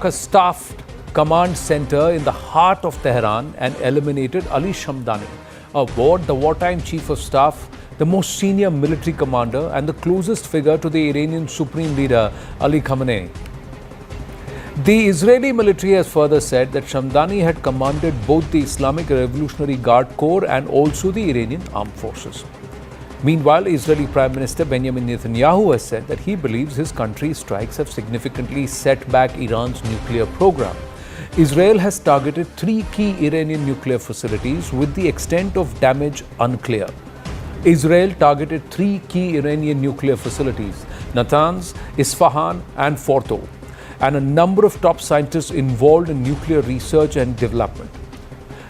A staffed command center in the heart of Tehran and eliminated Ali Shamdani, the wartime chief of staff, the most senior military commander and the closest figure to the Iranian supreme leader Ali Khamenei. The Israeli military has further said that Shamdani had commanded both the Islamic Revolutionary Guard Corps and also the Iranian armed forces. Meanwhile, Israeli Prime Minister Benjamin Netanyahu has said that he believes his country's strikes have significantly set back Iran's nuclear program. Israel has targeted 3 key Iranian nuclear facilities with the extent of damage unclear. Israel targeted 3 key Iranian nuclear facilities, Natanz, Isfahan and Fordo, and a number of top scientists involved in nuclear research and development.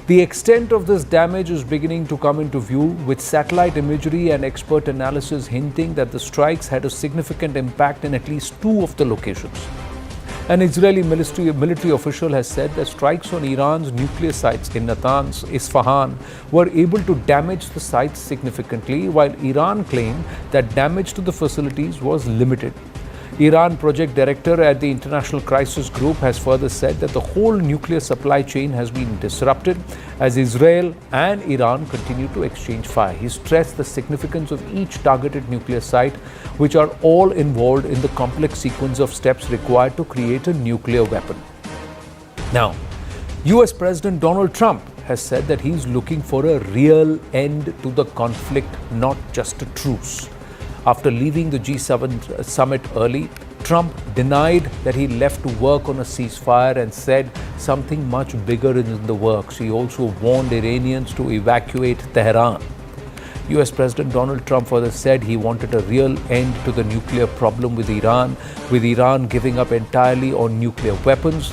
The extent of this damage is beginning to come into view, with satellite imagery and expert analysis hinting that the strikes had a significant impact in at least 2 of the locations. An Israeli military official has said that strikes on Iran's nuclear sites in Natanz, Isfahan were able to damage the sites significantly, while Iran claimed that damage to the facilities was limited. Iran project director at the International Crisis Group has further said that the whole nuclear supply chain has been disrupted as Israel and Iran continue to exchange fire. He stressed the significance of each targeted nuclear site, which are all involved in the complex sequence of steps required to create a nuclear weapon. Now, US President Donald Trump has said that he's looking for a real end to the conflict, not just a truce. After leaving the G7 summit early, Trump denied that he left to work on a ceasefire and said something much bigger is in the works. He also warned Iranians to evacuate Tehran. US President Donald Trump further said he wanted a real end to the nuclear problem with Iran giving up entirely on nuclear weapons.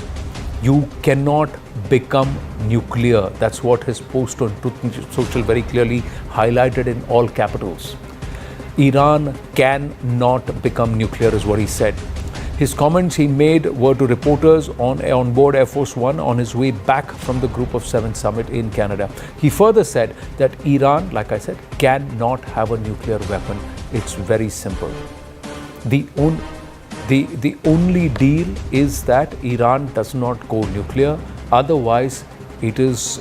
You cannot become nuclear. That's what his post on Truth Social very clearly highlighted in all capitals. Iran cannot become nuclear is what he said. His comments he made were to reporters on board Air Force One on his way back from the Group of 7 summit in Canada. He further said that Iran, like I said, cannot have a nuclear weapon. It's very simple. The only deal is that Iran does not go nuclear. Otherwise, it is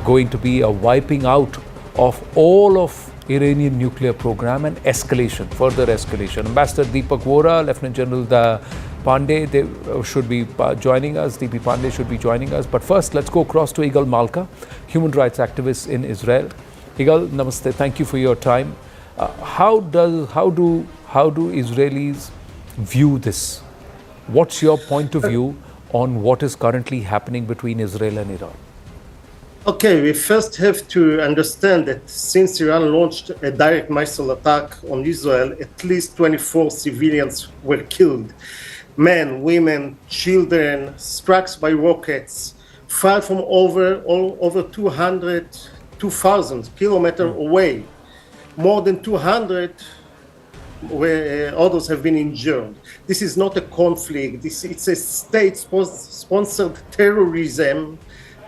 going to be a wiping out of all of Iranian nuclear program and further escalation. Ambassador Deepak Vora, Lieutenant General Pandey, they should be joining us. DP Pandey should be joining us. But first, let's go across to Igal Malka, human rights activist in Israel. Igal, namaste. Thank you for your time. How do Israelis view this? What's your point of view on what is currently happening between Israel and Iran? Okay, we first have to understand that since Iran launched a direct missile attack on Israel, at least 24 civilians were killed. Men, women, children, struck by rockets, fired from over 2,000 kilometers away. More than 200 others have been injured. This is not a conflict. It's a state-sponsored terrorism,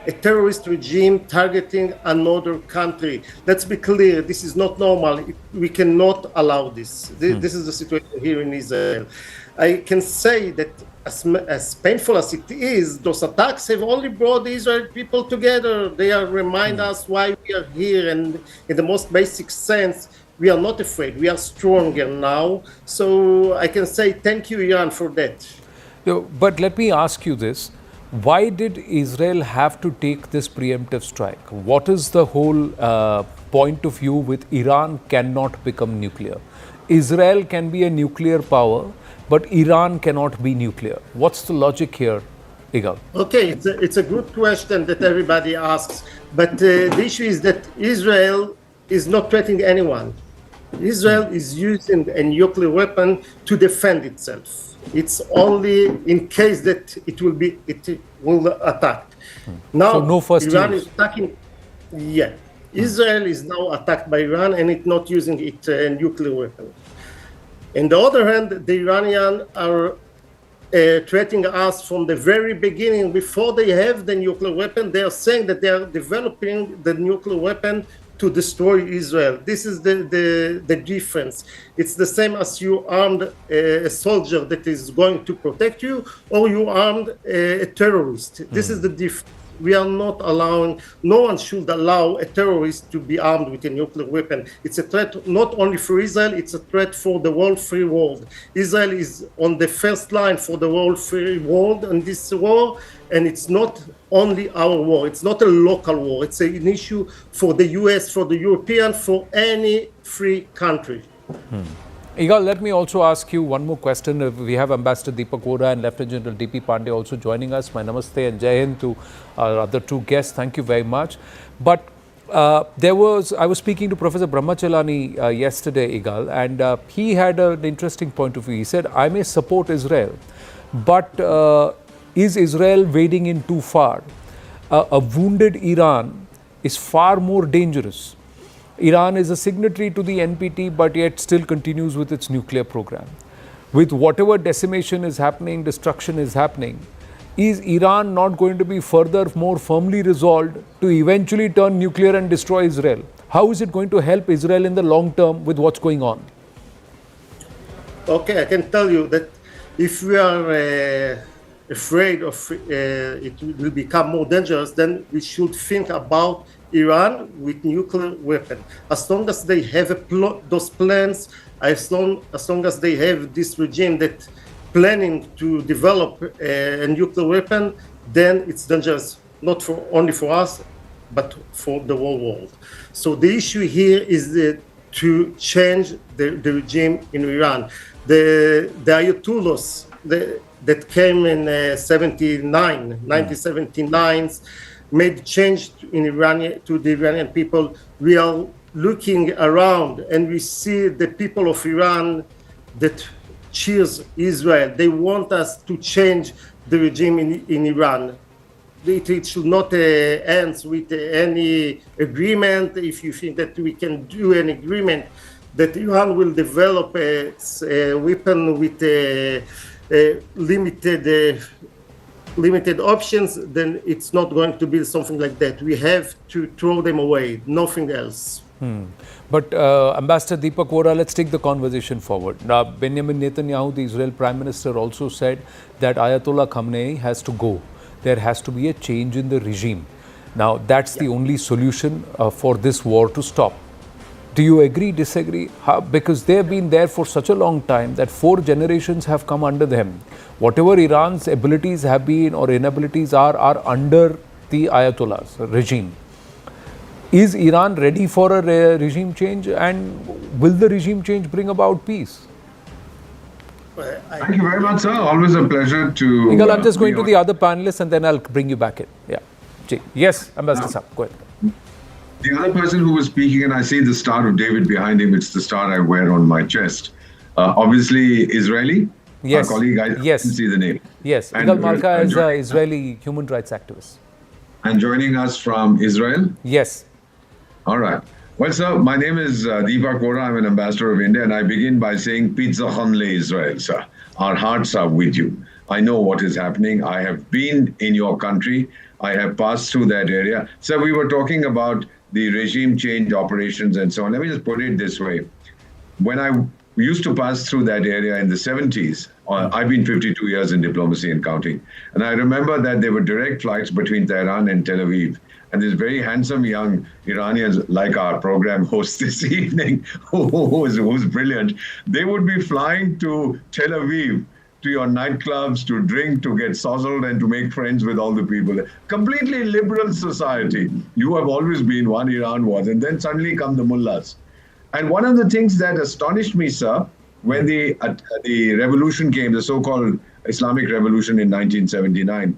a terrorist regime targeting another country. Let's be clear, this is not normal. We cannot allow this. This is the situation here in Israel. I can say that as painful as it is, those attacks have only brought the Israeli people together. They remind us why we are here, and in the most basic sense, we are not afraid. We are stronger now. So I can say thank you, Iran, for that. But let me ask you this. Why did Israel have to take this preemptive strike? What is the whole point of view with Iran cannot become nuclear? Israel can be a nuclear power, but Iran cannot be nuclear. What's the logic here, Igal? Okay, it's a good question that everybody asks. But the issue is that Israel is not threatening anyone. Israel is using a nuclear weapon to defend itself. It's only in case that it will attack. Now, so no first Iran use. is attacking. Yeah, Israel is now attacked by Iran, and it's not using its nuclear weapon. On the other hand, the Iranians are threatening us from the very beginning. Before they have the nuclear weapon, they are saying that they are developing the nuclear weapon to destroy Israel. This is the difference. It's the same as you armed a soldier that is going to protect you, or you armed a terrorist. This is the difference. We are not allowing, no one should allow a terrorist to be armed with a nuclear weapon. It's a threat not only for Israel, it's a threat for the whole free world. Israel is on the first line for the whole free world in this war, and it's not only our war. It's not a local war. It's an issue for the US, for the European, for any free country. Igal, let me also ask you one more question. We have Ambassador Deepak Vohra and Lieutenant General D.P. Pandey also joining us. My namaste and Jai Hind to our other two guests. Thank you very much. But I was speaking to Professor Brahmachalani yesterday, Igal, and he had an interesting point of view. He said, I may support Israel, but is Israel wading in too far? A wounded Iran is far more dangerous. Iran is a signatory to the NPT, but yet still continues with its nuclear program. With whatever decimation is happening, destruction is happening, is Iran not going to be further more firmly resolved to eventually turn nuclear and destroy Israel? How is it going to help Israel in the long term with what's going on? Okay, I can tell you that if we are afraid of it will become more dangerous, then we should think about Iran with nuclear weapon. As long as they have those plans, as long as they have this regime that planning to develop a nuclear weapon, then it's dangerous, not only for us, but for the whole world. So the issue here is to change the regime in Iran. The Ayatollahs that came in 1979, made change in to the Iranian people. We are looking around and we see the people of Iran that cheers Israel. They want us to change the regime in Iran. It should not end with any agreement. If you think that we can do an agreement that Iran will develop a weapon with limited options, then it's not going to be something like that. We have to throw them away, nothing else. But Ambassador Deepak Vohra, let's take the conversation forward. Now, Benjamin Netanyahu, the Israel Prime Minister, also said that Ayatollah Khamenei has to go. There has to be a change in the regime. Now, that's the only solution for this war to stop. Do you agree, disagree? Because they have been there for such a long time that 4 generations have come under them. Whatever Iran's abilities have been or inabilities are under the Ayatollah's regime. Is Iran ready for a regime change, and will the regime change bring about peace? Thank you very much, sir. Always a pleasure to... Igal, I'm just going to the other panelists and then I'll bring you back in. Yeah. Yes, Ambassador Saab, go ahead. The other person who was speaking, and I see the Star of David behind him, it's the star I wear on my chest. Obviously Israeli. Yes. Our colleague, I didn't see the name. Yes, Igal Malka is an Israeli human rights activist. And joining us from Israel? Yes. All right. Well, sir, my name is Deepak Vohra. I'm an ambassador of India, and I begin by saying, Pizza Hanle Israel, sir. Our hearts are with you. I know what is happening. I have been in your country. I have passed through that area. So we were talking about the regime change operations and so on. Let me just put it this way. When I used to pass through that area in the 70s, I've been 52 years in diplomacy and counting. And I remember that there were direct flights between Tehran and Tel Aviv. And these very handsome young Iranians, like our program host this evening, who's brilliant, they would be flying to Tel Aviv, to your nightclubs, to drink, to get sozzled, and to make friends with all the people. Completely liberal society. You have always been one, Iran was. And then suddenly come the mullahs. And one of the things that astonished me, sir, when the revolution came, the so-called Islamic Revolution in 1979,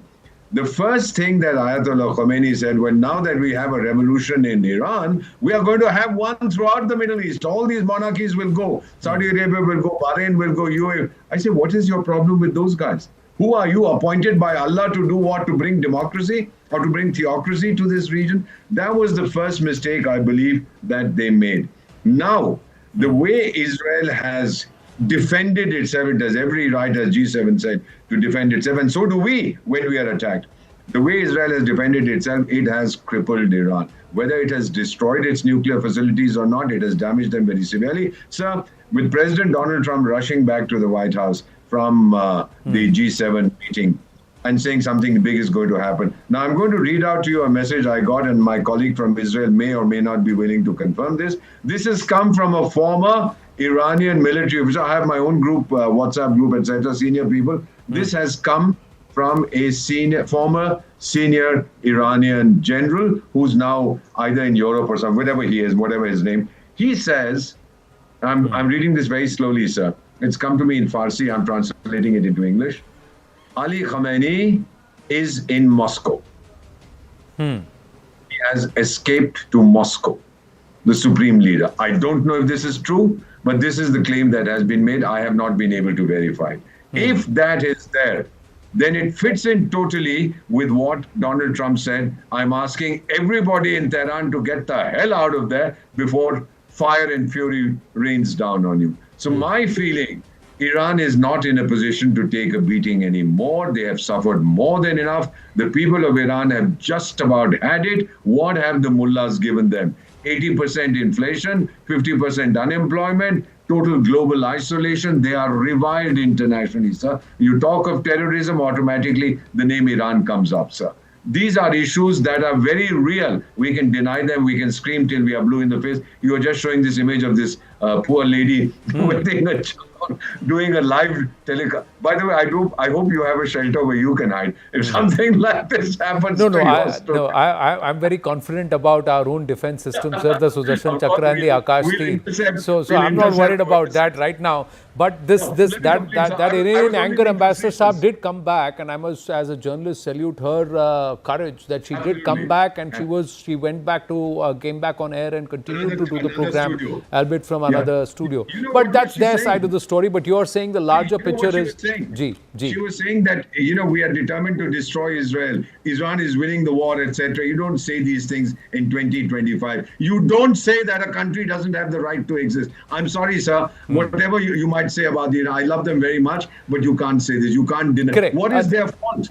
the first thing that Ayatollah Khomeini said, well, now that we have a revolution in Iran, we are going to have one throughout the Middle East. All these monarchies will go. Saudi Arabia will go, Bahrain will go, UAE. I say, what is your problem with those guys? Who are you, appointed by Allah to do what? To bring democracy or to bring theocracy to this region? That was the first mistake, I believe, that they made. Now, the way Israel has defended itself, it has every right, as G7 said, to defend itself, and so do we when we are attacked. The way Israel has defended itself, it has crippled Iran. Whether it has destroyed its nuclear facilities or not, it has damaged them very severely. Sir, with President Donald Trump rushing back to the White House from the G7 meeting and saying something big is going to happen. Now, I'm going to read out to you a message I got, and my colleague from Israel may or may not be willing to confirm this. This has come from a former Iranian military officer. I have my own group, WhatsApp group, etc., senior people. This has come from a former senior Iranian general who's now either in Europe or some, whatever he is, whatever his name. He says, I'm reading this very slowly, sir. It's come to me in Farsi. I'm translating it into English. Ali Khamenei is in Moscow. He has escaped to Moscow, the supreme leader. I don't know if this is true, but this is the claim that has been made. I have not been able to verify. If that is there, then it fits in totally with what Donald Trump said. I'm asking everybody in Tehran to get the hell out of there before fire and fury rains down on you. So my feeling, Iran is not in a position to take a beating anymore. They have suffered more than enough. The people of Iran have just about had it. What have the mullahs given them? 80% inflation, 50% unemployment, total global isolation. They are reviled internationally, sir. You talk of terrorism, automatically the name Iran comes up, sir. These are issues that are very real. We can deny them. We can scream till we are blue in the face. You are just showing this image of this poor lady doing a live telecast. By the way, I hope you have a shelter where you can hide. If something like this happens I'm very confident about our own defense system, sir, the Sudarshan Chakra and the Akash Tir. So I'm not worried about that right now. But that Iranian anchor ambassador Saab did come back, and I must, as a journalist, salute her courage that she did come back, and she went back to came back on air and continued to do the program, albeit from another studio. But that's their side of the story. But you're saying the larger picture is. She was saying that we are determined to destroy Israel. Iran is winning the war, etc. You don't say these things in 2025. You don't say that a country doesn't have the right to exist. I'm sorry, sir. Whatever you might say about Iran, I love them very much, but you can't say this. You can't deny. Correct. What is their fault?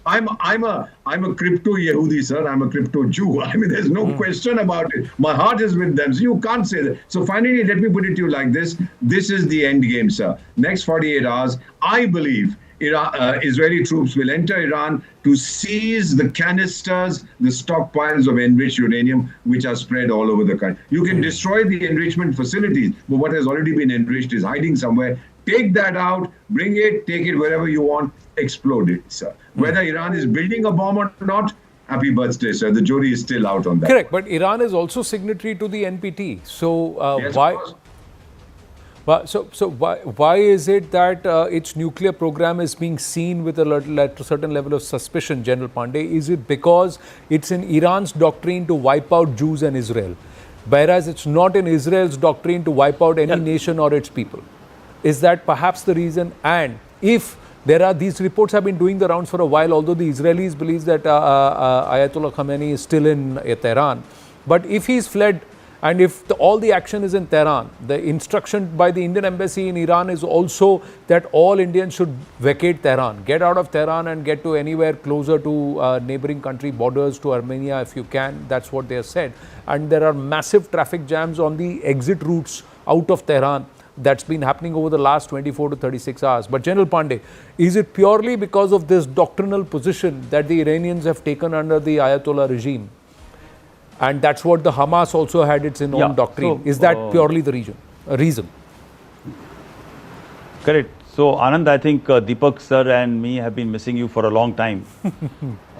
I'm a crypto Yehudi, sir. I'm a crypto Jew. I mean, there's no question about it. My heart is with them. So you can't say that. So finally, let me put it to you like this. This is the end game, sir. Next 48 hours, I believe Israeli troops will enter Iran to seize the canisters, the stockpiles of enriched uranium, which are spread all over the country. You can destroy the enrichment facilities, but what has already been enriched is hiding somewhere. Take that out, bring it, take it wherever you want, explode it, sir. Whether Iran is building a bomb or not, happy birthday, sir. The jury is still out on that. Correct, but Iran is also signatory to the NPT. So yes, why? So why is it that its nuclear program is being seen with a certain level of suspicion, General Pandey? Is it because it's in Iran's doctrine to wipe out Jews and Israel, whereas it's not in Israel's doctrine to wipe out any nation or its people? Is that perhaps the reason? And if there are, these reports have been doing the rounds for a while, although the Israelis believe that Ayatollah Khamenei is still in Tehran. But if he's fled, and if all the action is in Tehran, the instruction by the Indian embassy in Iran is also that all Indians should vacate Tehran, get out of Tehran and get to anywhere closer to neighboring country borders, to Armenia if you can. That's what they have said. And there are massive traffic jams on the exit routes out of Tehran. That's been happening over the last 24 to 36 hours. But General Pandey, is it purely because of this doctrinal position that the Iranians have taken under the Ayatollah regime? And that's what the Hamas also had its own doctrine. So, is that purely the reason? Correct. So Anand, I think Deepak sir and me have been missing you for a long time.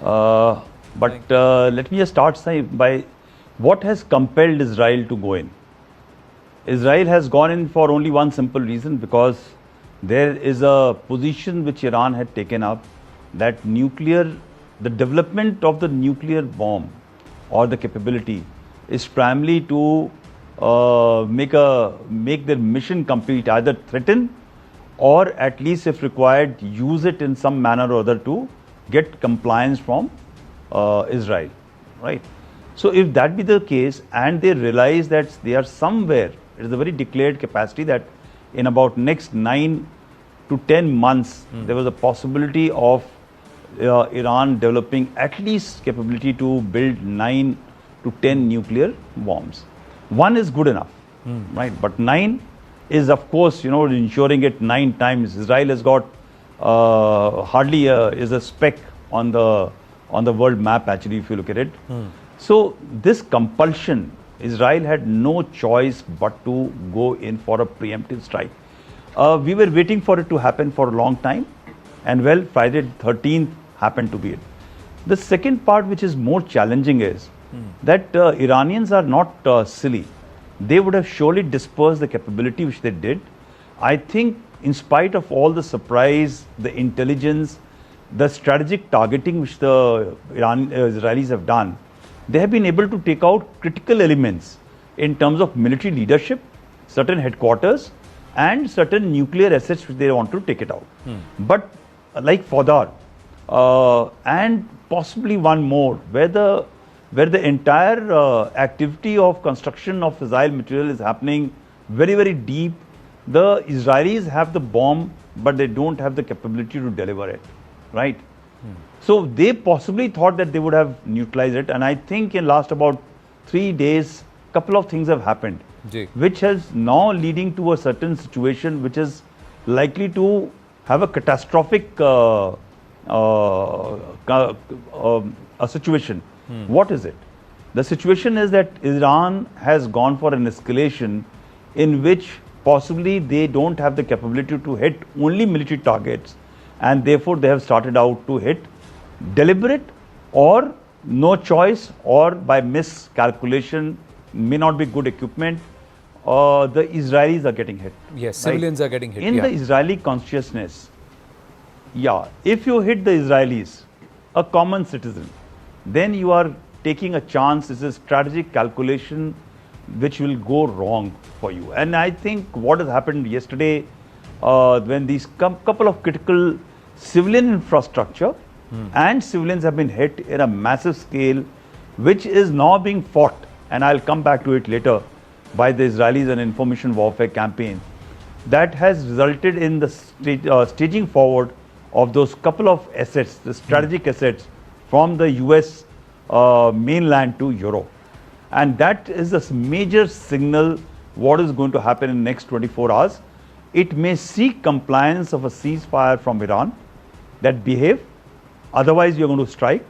But let me just start by what has compelled Israel to go in. Israel has gone in for only one simple reason, because there is a position which Iran had taken up that the development of the nuclear bomb or the capability is primarily to make their mission complete, either threaten or at least if required use it in some manner or other to get compliance from Israel, right? So if that be the case and they realize that they are somewhere, it is a very declared capacity that in about next 9 to 10 months there was a possibility of Iran developing at least capability to build 9 to 10 nuclear bombs. 1 is good enough, right? But 9 is, of course, ensuring it 9 times. Israel has got hardly is a speck on the world map, actually, if you look at it. So this compulsion, Israel had no choice but to go in for a preemptive strike. We were waiting for it to happen for a long time, and well, Friday 13th happened to be it. The second part, which is more challenging, is that Iranians are not silly. They would have surely dispersed the capability which they did. I think in spite of all the surprise, the intelligence, the strategic targeting which the Israelis have done, they have been able to take out critical elements in terms of military leadership, certain headquarters, and certain nuclear assets which they want to take it out. But like Fodar and possibly one more, where the entire activity of construction of fissile material is happening very, very deep. The Israelis have the bomb, but they don't have the capability to deliver it, right? So they possibly thought that they would have neutralized it, and I think in last about 3 days, couple of things have happened, which has now leading to a certain situation which is likely to have a catastrophic a situation. What is it? The situation is that Iran has gone for an escalation in which possibly they don't have the capability to hit only military targets, and therefore they have started out to hit deliberate or no choice or by miscalculation, may not be good equipment. The Israelis are getting hit. Yes, civilians are getting hit. In the Israeli consciousness, if you hit the Israelis, a common citizen, then you are taking a chance. It's a strategic calculation which will go wrong for you. And I think what has happened yesterday, when these couple of critical civilian infrastructure and civilians have been hit in a massive scale, which is now being fought, and I'll come back to it later, by the Israelis and information warfare campaign, that has resulted in the staging forward of those couple of assets, the strategic assets from the US mainland to Europe. And that is a major signal what is going to happen in the next 24 hours. It may seek compliance of a ceasefire from Iran that behave, otherwise you're going to strike.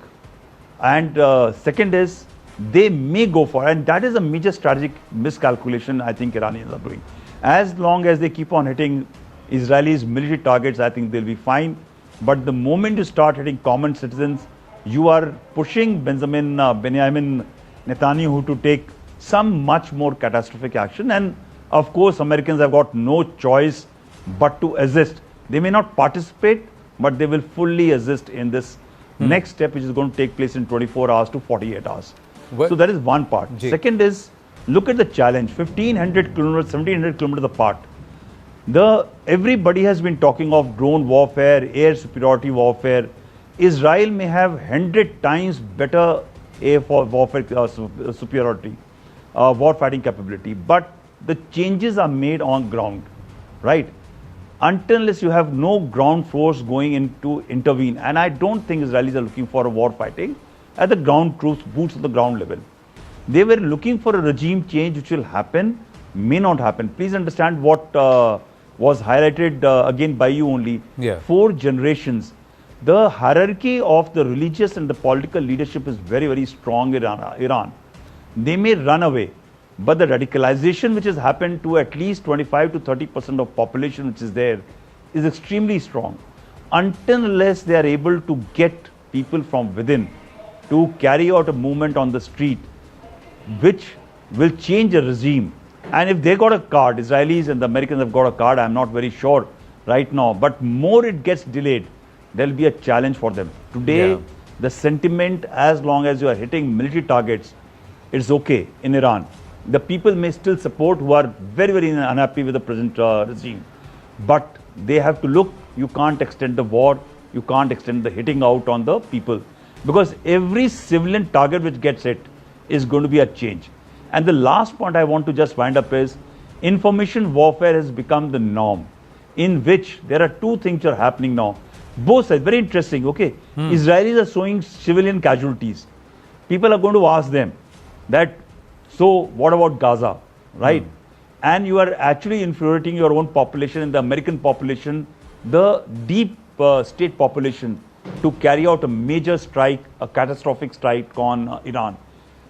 And second is, they may go for, and that is a major strategic miscalculation I think Iranians are doing. As long as they keep on hitting Israelis' military targets, I think they'll be fine. But the moment you start hitting common citizens, you are pushing Benjamin Netanyahu to take some much more catastrophic action. And of course, Americans have got no choice but to assist. They may not participate, but they will fully assist in this next step, which is going to take place in 24 hours to 48 hours. Well, so that is one part. Second is, look at the challenge, 1500 kilometers, 1700 kilometers apart. Everybody has been talking of drone warfare, air superiority warfare. Israel may have 100 times better air warfare superiority, war fighting capability, but the changes are made on ground, right? Unless you have no ground force going in to intervene, and I don't think Israelis are looking for a war fighting at the ground troops, boots on the ground level. They were looking for a regime change which will happen, may not happen. Please understand what was highlighted again by you only. 4 generations. The hierarchy of the religious and the political leadership is very, very strong in Iran. They may run away, but the radicalization which has happened to at least 25 to 30% of population which is there is extremely strong. Unless they are able to get people from within to carry out a movement on the street which will change a regime. And if they got a card, Israelis and the Americans have got a card, I'm not very sure right now, but more it gets delayed, there'll be a challenge for them. Today, the sentiment, as long as you are hitting military targets, it's okay in Iran. The people may still support who are very, very unhappy with the present regime. But they have to look, you can't extend the war, you can't extend the hitting out on the people. Because every civilian target which gets hit is going to be a change. And the last point I want to just wind up is, information warfare has become the norm, in which there are 2 things that are happening now. Both sides, very interesting, okay. Israelis are showing civilian casualties. People are going to ask them that, so what about Gaza, right? And you are actually infuriating your own population and the American population, the deep state population, to carry out a major strike, a catastrophic strike on Iran,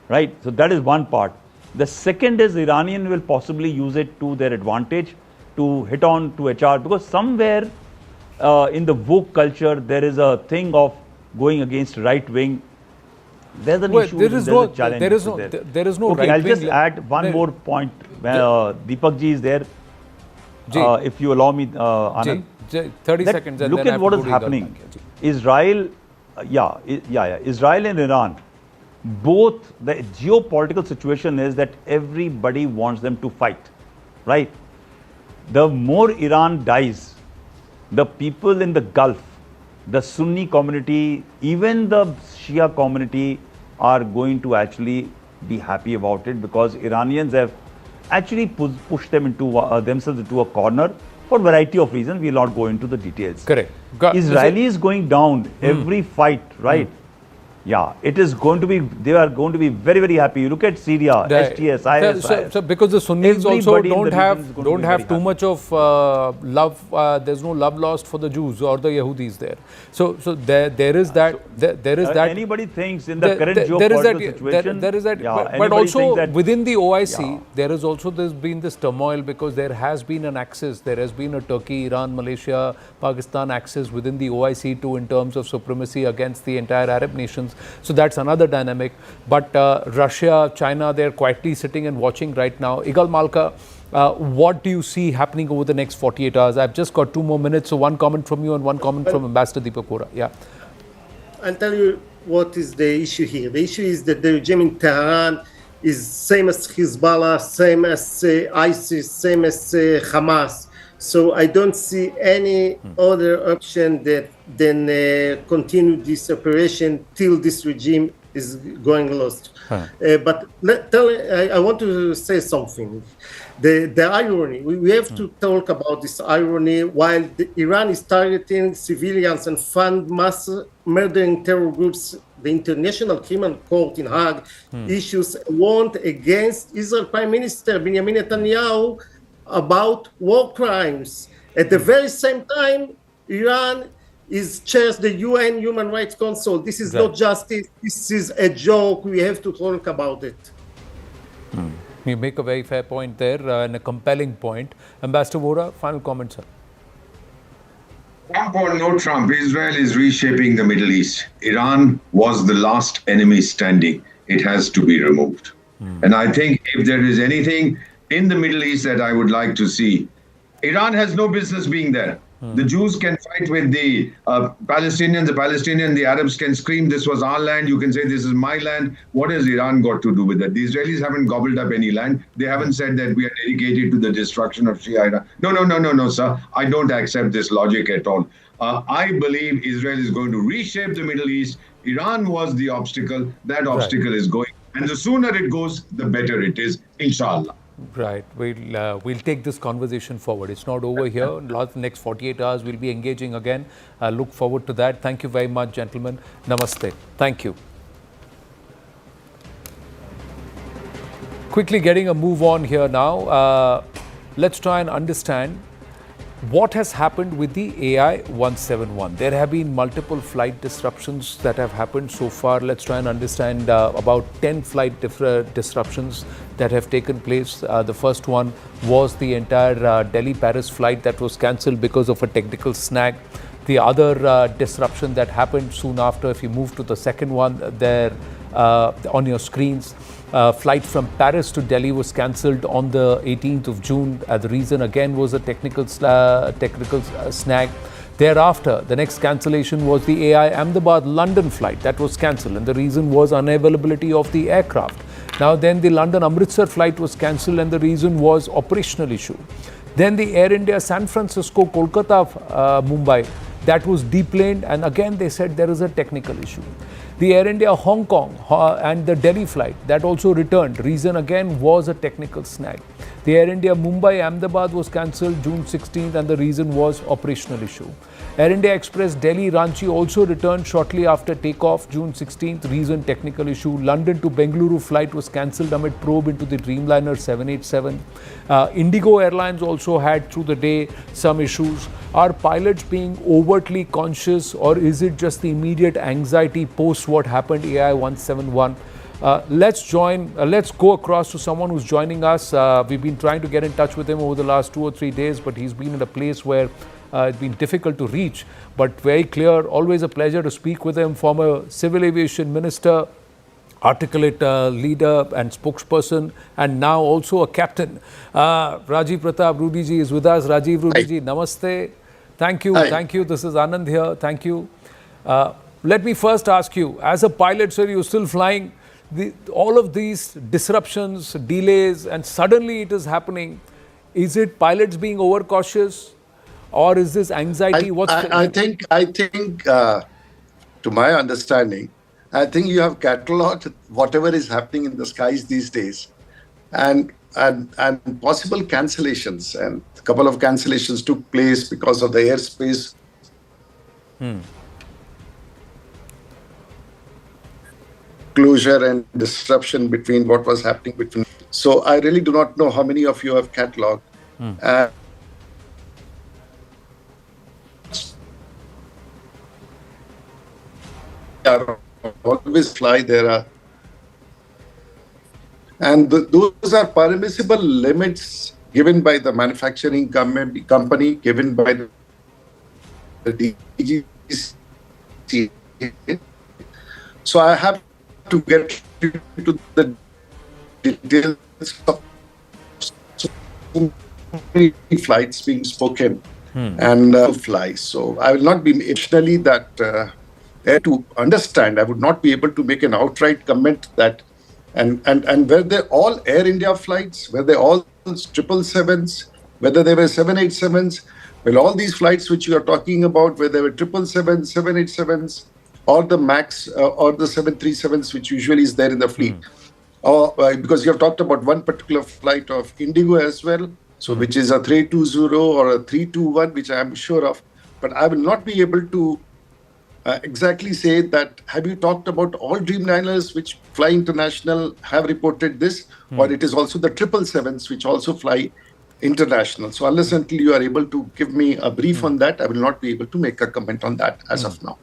right? So that is one part. The second is Iranian will possibly use it to their advantage to hit on to HR, because somewhere in the woke culture there is a thing of going against right wing. There's an issue. There is a challenge. There is no okay, right I'll wing. just add one more point. Deepak ji is there. If you allow me, Anand. 30 seconds. And look then I at have what to is go to Iqbal happening. back. Israel, Israel and Iran, both, the geopolitical situation is that everybody wants them to fight, right? The more Iran dies, the people in the Gulf, the Sunni community, even the Shia community are going to actually be happy about it, because Iranians have actually pushed them into themselves into a corner for a variety of reasons. We will not go into the details. Correct. Israelis going down every fight, right? Yeah, it is going to be, they are going to be very, very happy. You look at Syria, STS, IS. So because the Sunnis also don't have too much of love, there's no love lost for the Jews or the Yehudis there. So there is that. There is that. Anybody thinks in the current geopolitical situation. There is that. But also within the OIC, there is also been this turmoil, because there has been an axis. There has been a Turkey, Iran, Malaysia, Pakistan axis within the OIC too, in terms of supremacy against the entire Arab nations. So that's another dynamic. But Russia, China, they're quietly sitting and watching right now. Iqbal Malka, what do you see happening over the next 48 hours? I've just got 2 more minutes, so one comment from you and one comment from Ambassador Deepak Vohra. Yeah. I'll tell you what is the issue here. The issue is that the regime in Tehran is same as Hezbollah, same as ISIS, same as Hamas. So I don't see any other option than continue this operation till this regime is going lost. But I want to say something. The irony, we have to talk about this irony. While Iran is targeting civilians and fund mass murdering terror groups, the International Criminal Court in Hague issues a warrant against Israel Prime Minister Benjamin Netanyahu about war crimes. At the very same time, Iran chairs the UN Human Rights Council. This is not justice. This is a joke. We have to talk about it. You make a very fair point there and a compelling point. Ambassador Vohra, final comment, sir. Trump or no Trump, Israel is reshaping the Middle East. Iran was the last enemy standing. It has to be removed. And I think if there is anything in the Middle East that I would like to see, Iran has no business being there. The Jews can fight with the Palestinians, the Arabs can scream, this was our land, you can say this is my land. What has Iran got to do with that? The Israelis haven't gobbled up any land. They haven't said that we are dedicated to the destruction of Shia Iran. No, sir. I don't accept this logic at all. I believe Israel is going to reshape the Middle East. Iran was the obstacle. That obstacle is going. And the sooner it goes, the better it is, inshallah. Right. We'll take this conversation forward. It's not over here. The next 48 hours, we'll be engaging again. I look forward to that. Thank you very much, gentlemen. Namaste. Thank you. Quickly getting a move on here now. Let's try and understand what has happened with the AI 171. There have been multiple flight disruptions that have happened so far. Let's try and understand about 10 flight disruptions that have taken place. The first one was the entire Delhi-Paris flight that was cancelled because of a technical snag. The other disruption that happened soon after, if you move to the second one there on your screens, flight from Paris to Delhi was cancelled on the 18th of June. The reason again was a technical snag. Thereafter, the next cancellation was the AI Ahmedabad London flight that was cancelled, and the reason was unavailability of the aircraft. Now then the London Amritsar flight was cancelled, and the reason was operational issue. Then the Air India San Francisco Kolkata Mumbai, that was deplaned, and again they said there is a technical issue. The Air India Hong Kong and the Delhi flight, that also returned. Reason again was a technical snag. The Air India Mumbai Ahmedabad was cancelled June 16th, and the reason was operational issue. Air India Express Delhi Ranchi also returned shortly after takeoff, June 16th. Reason technical issue. London to Bengaluru flight was cancelled amid probe into the Dreamliner 787. Indigo Airlines also had through the day some issues. Are pilots being overtly conscious, or is it just the immediate anxiety post what happened AI 171? Let's go across to someone who's joining us. We've been trying to get in touch with him over the last 2 or 3 days, but he's been in a place where it's been difficult to reach, but very clear. Always a pleasure to speak with him. Former Civil Aviation Minister, articulate leader and spokesperson, and now also a captain. Rajiv Pratap Rudy ji is with us. Rajiv Rudy ji, namaste. Thank you. Hi. Thank you. This is Anand here. Thank you. Let me first ask you, as a pilot, sir, you're still flying. All of these disruptions, delays, and suddenly it is happening. Is it pilots being overcautious, or is this anxiety? I think, to my understanding, I think you have catalogued whatever is happening in the skies these days, and possible cancellations. And a couple of cancellations took place because of the airspace. Closure and disruption between what was happening between. So I really do not know how many of you have catalogued. Always fly there and those are permissible limits given by the manufacturing company, given by the DGCA. So I have to get into the details of so many flights being spoken and fly. So I will not be emotionally that to understand. I would not be able to make an outright comment that and were they all Air India flights, were they all 777s, whether they were 787s, well, all these flights which you are talking about, whether they were 777s, 787s, or the MAX or the 737s, which usually is there in the fleet. Or because you have talked about one particular flight of Indigo as well, so which is a 320 or a 321, which I am sure of, but I will not be able to exactly say that. Have you talked about all Dreamliners which fly international have reported this, or it is also the 777s which also fly international? So unless until you are able to give me a brief on that, I will not be able to make a comment on that as of now.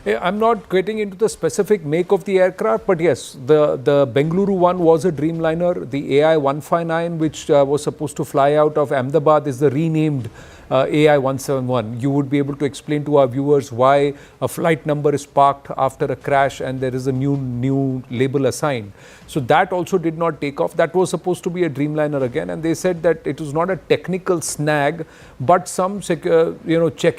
I'm not getting into the specific make of the aircraft, but yes, the Bengaluru one was a Dreamliner. The AI 159, which was supposed to fly out of Ahmedabad, is the renamed AI 171. You would be able to explain to our viewers why a flight number is parked after a crash and there is a new label assigned. So that also did not take off. That was supposed to be a Dreamliner again, and they said that it was not a technical snag, but some check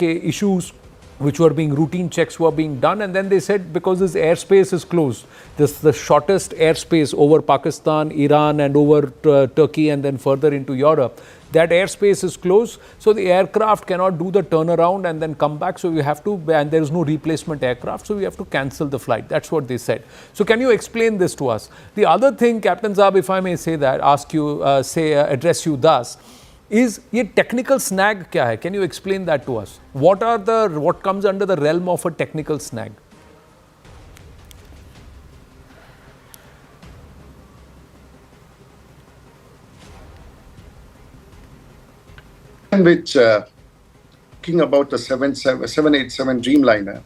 issues which were being routine checks were being done, and then they said because this airspace is closed, this the shortest airspace over Pakistan, Iran, and over Turkey, and then further into Europe. That airspace is closed, so the aircraft cannot do the turnaround and then come back. So you have to, and there is no replacement aircraft, so we have to cancel the flight. That's what they said. So can you explain this to us? The other thing, Captain Saab, if I may say that, address you thus. Is ये technical snag क्या है? Can you explain that to us? What comes under the realm of a technical snag? Which talking about the 787 Dreamliner.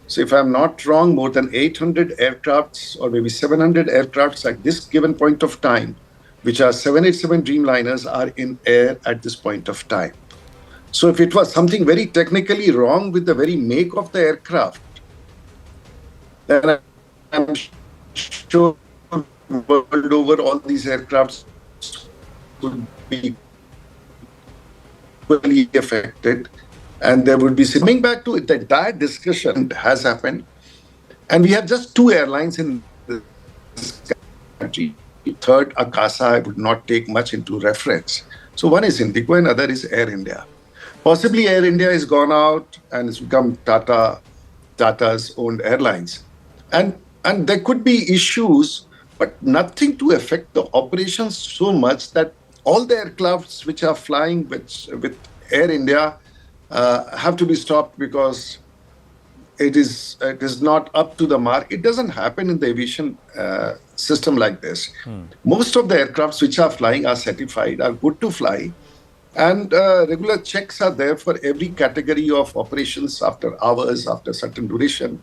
So if I'm not wrong, more than 800 aircrafts or maybe 700 aircrafts at this given point of time, which are 787 Dreamliners, are in air at this point of time. So if it was something very technically wrong with the very make of the aircraft, then I'm sure world over all these aircrafts would be equally affected, and there would be, coming back to it, the entire discussion has happened, and we have just two airlines in this country. Third, Akasa, I would not take much into reference. So one is Indigo and other is Air India. Possibly Air India has gone out and it's become Tata's owned airlines. And there could be issues, but nothing to affect the operations so much that all the aircrafts which are flying with Air India have to be stopped because it is not up to the mark. It doesn't happen in the aviation system like this. Most of the aircrafts which are flying are certified, are good to fly, and regular checks are there for every category of operations after hours, after certain duration.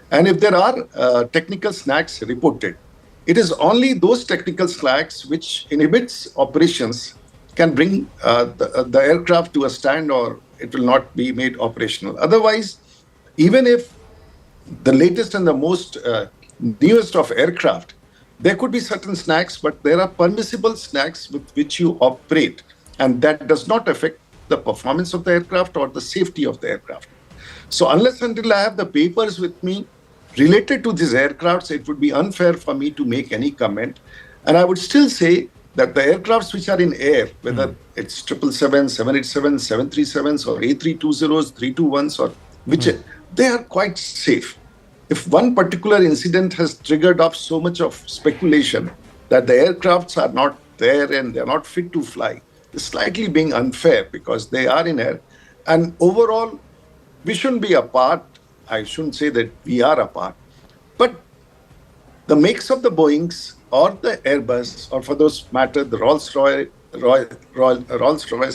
And if there are technical snags reported, it is only those technical snags which inhibits operations can bring the aircraft to a stand, or it will not be made operational. Otherwise, even if the latest and the most newest of aircraft, there could be certain snags, but there are permissible snags with which you operate, and that does not affect the performance of the aircraft or the safety of the aircraft. So unless until I have the papers with me related to these aircrafts, it would be unfair for me to make any comment. And I would still say that the aircrafts which are in air, whether it's 777, 787, 737s, or A320s, 321s, or which, they are quite safe. If one particular incident has triggered off so much of speculation that the aircrafts are not there and they're not fit to fly, it's slightly being unfair because they are in air. And overall, we shouldn't be apart. I shouldn't say that we are apart. But the makes of the Boeings or the Airbus, or for those matter, the Rolls-Royce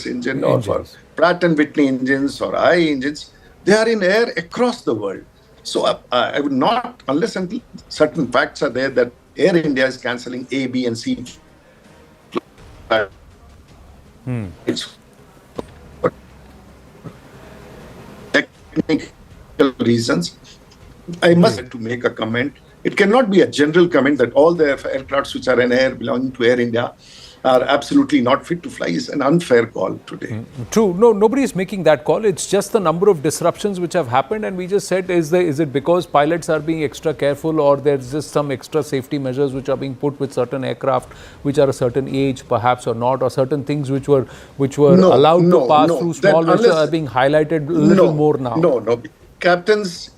engine, or for Pratt & Whitney engines or I engines, they are in air across the world. So I would not, unless until certain facts are there that Air India is cancelling A, B, and C flights for technical reasons, I must have to make a comment. It cannot be a general comment that all the aircrafts which are in air belonging to Air India are absolutely not fit to fly. Is an unfair call today. True. No, nobody is making that call. It's just the number of disruptions which have happened, and we just said, is it because pilots are being extra careful, or there's just some extra safety measures which are being put with certain aircraft which are a certain age, perhaps, or not, or certain things which were allowed to pass through small, which are being highlighted a little more now. No. Captains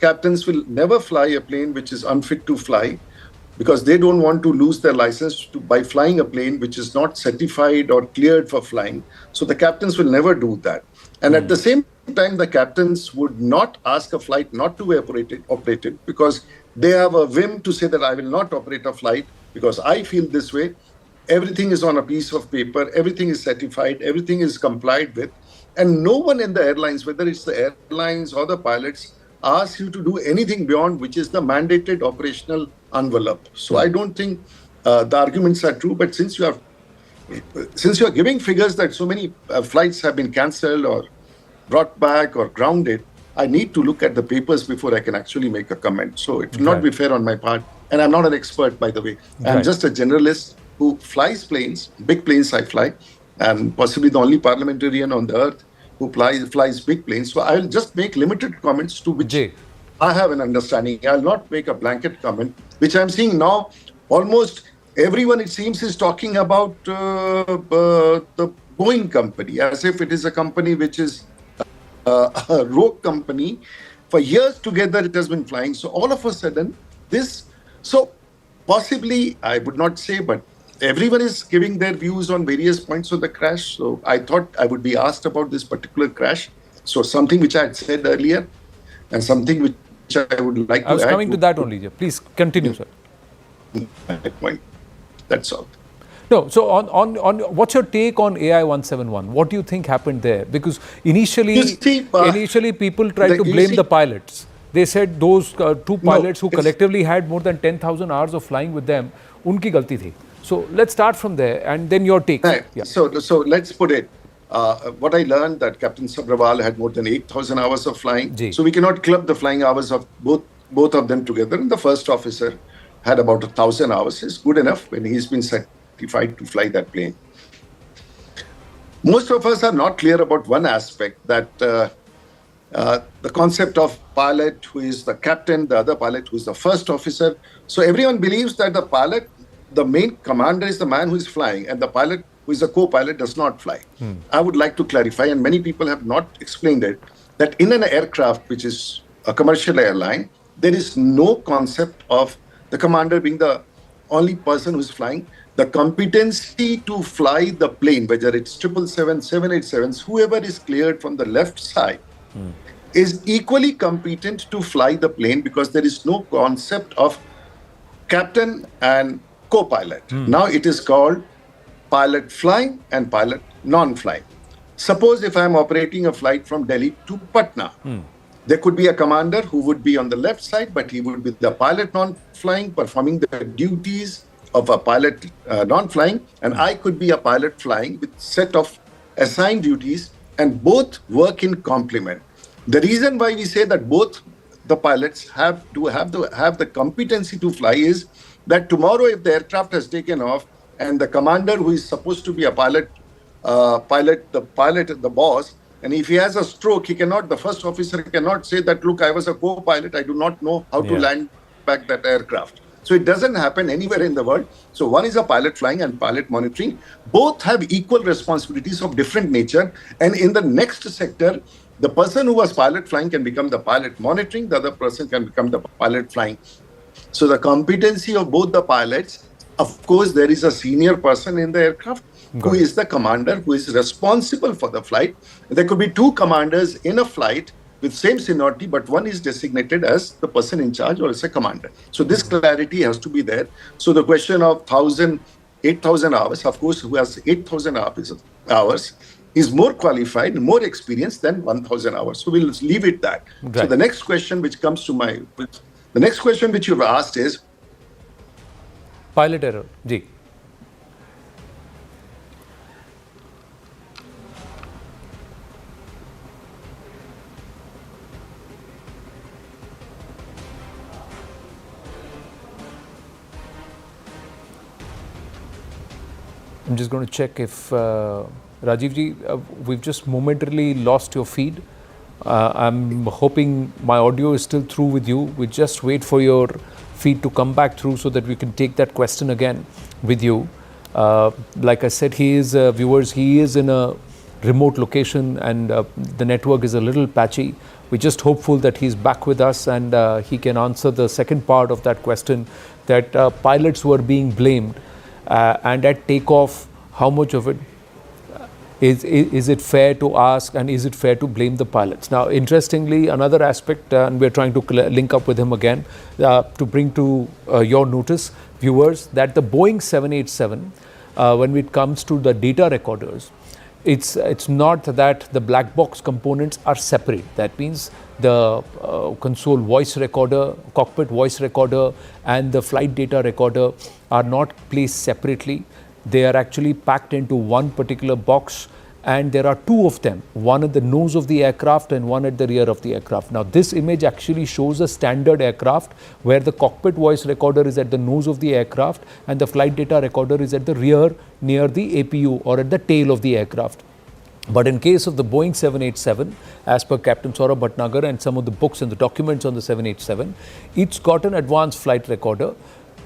will never fly a plane which is unfit to fly, because they don't want to lose their license by flying a plane which is not certified or cleared for flying. So the captains will never do that. And at the same time, the captains would not ask a flight not to be operated because they have a whim to say that I will not operate a flight because I feel this way. Everything is on a piece of paper. Everything is certified. Everything is complied with. And no one in the airlines, whether it's the airlines or the pilots, asks you to do anything beyond which is the mandated operational envelope. So I don't think the arguments are true. But since you are giving figures that so many flights have been cancelled or brought back or grounded, I need to look at the papers before I can actually make a comment. So it will not be fair on my part. And I'm not an expert, by the way. I'm just a generalist who flies planes, big planes I fly, and possibly the only parliamentarian on the earth who flies big planes. So I'll just make limited comments to which I have an understanding. I'll not make a blanket comment, which I'm seeing now. Almost everyone, it seems, is talking about the Boeing company as if it is a company which is a rogue company. For years together, it has been flying. So all of a sudden, so possibly, I would not say, but everyone is giving their views on various points of the crash. So I thought I would be asked about this particular crash. So something which I had said earlier and something which I would like to add. I was coming to that only. Please continue, sir. My point. That's all. No, so on what's your take on AI 171? What do you think happened there? Because initially people tried to blame the pilots. They said those two pilots who collectively had more than 10,000 hours of flying with them, unki galti thi. So let's start from there, and then your take. Right. Yeah. So let's put it. What I learned that Captain Sabrawal had more than 8,000 hours of flying. So we cannot club the flying hours of both of them together. And the first officer had about 1,000 hours. It's good enough when he's been certified to fly that plane. Most of us are not clear about one aspect, that the concept of pilot who is the captain, the other pilot who is the first officer. So everyone believes that the pilot, the main commander, is the man who is flying, and the pilot who is a co-pilot does not fly. I would like to clarify, and many people have not explained it, that in an aircraft which is a commercial airline, there is no concept of the commander being the only person who is flying. The competency to fly the plane, whether it's 777, 787s, whoever is cleared from the left side, is equally competent to fly the plane because there is no concept of captain and co-pilot. Now it is called pilot flying and pilot non-flying. Suppose if I'm operating a flight from Delhi to Patna, there could be a commander who would be on the left side, but he would be the pilot non-flying, performing the duties of a pilot non-flying, and I could be a pilot flying with set of assigned duties, and both work in complement. The reason why we say that both the pilots have the competency to fly is that tomorrow, if the aircraft has taken off and the commander who is supposed to be a pilot, the boss, and if he has a stroke, the first officer cannot say that, look, I was a co-pilot, I do not know how to land back that aircraft. So it doesn't happen anywhere in the world. So one is a pilot flying and pilot monitoring. Both have equal responsibilities of different nature. And in the next sector, the person who was pilot flying can become the pilot monitoring, the other person can become the pilot flying. So the competency of both the pilots, of course, there is a senior person in the aircraft who is the commander, who is responsible for the flight. There could be two commanders in a flight with same seniority, but one is designated as the person in charge or as a commander. So this clarity has to be there. So the question of 8,000 hours, of course, who has 8,000 hours is more qualified, more experienced than 1,000 hours. So we'll leave it that. Right. So the next question which comes to the next question which you've asked is pilot error. Ji. I'm just going to check if Rajiv ji, we've just momentarily lost your feed. I'm hoping my audio is still through with you. We just wait for your feed to come back through so that we can take that question again with you. Like I said, viewers, he is in a remote location and the network is a little patchy. We're just hopeful that he's back with us and he can answer the second part of that question, that pilots were being blamed. And at takeoff, how much of it is it fair to ask, and is it fair to blame the pilots? Now, interestingly, another aspect, and we're trying to link up with him again to bring to your notice, viewers, that the Boeing 787, when it comes to the data recorders, it's not that the black box components are separate. That means the console voice recorder, cockpit voice recorder, and the flight data recorder are not placed separately. They are actually packed into one particular box, and there are two of them, one at the nose of the aircraft and one at the rear of the aircraft. Now, this image actually shows a standard aircraft where the cockpit voice recorder is at the nose of the aircraft and the flight data recorder is at the rear near the APU or at the tail of the aircraft. But in case of the Boeing 787, as per Captain Saurabh Bhatnagar and some of the books and the documents on the 787, it's got an advanced flight recorder,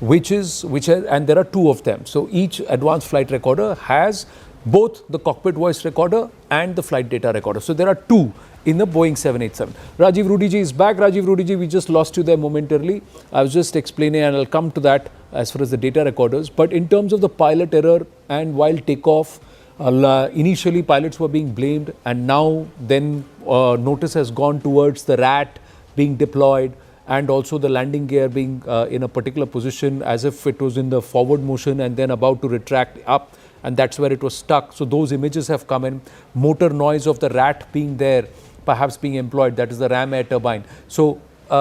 and there are two of them. So each advanced flight recorder has both the cockpit voice recorder and the flight data recorder. So there are two in the Boeing 787. Rajiv Rudiji is back. Rajiv Rudiji, we just lost you there momentarily. I was just explaining, and I'll come to that as far as the data recorders. But in terms of the pilot error and while takeoff, initially pilots were being blamed, and now then notice has gone towards the RAT being deployed and also the landing gear being in a particular position as if it was in the forward motion and then about to retract up, and that's where it was stuck. So those images have come in. Motor noise of the RAT being there, perhaps being employed, that is the ram air turbine. So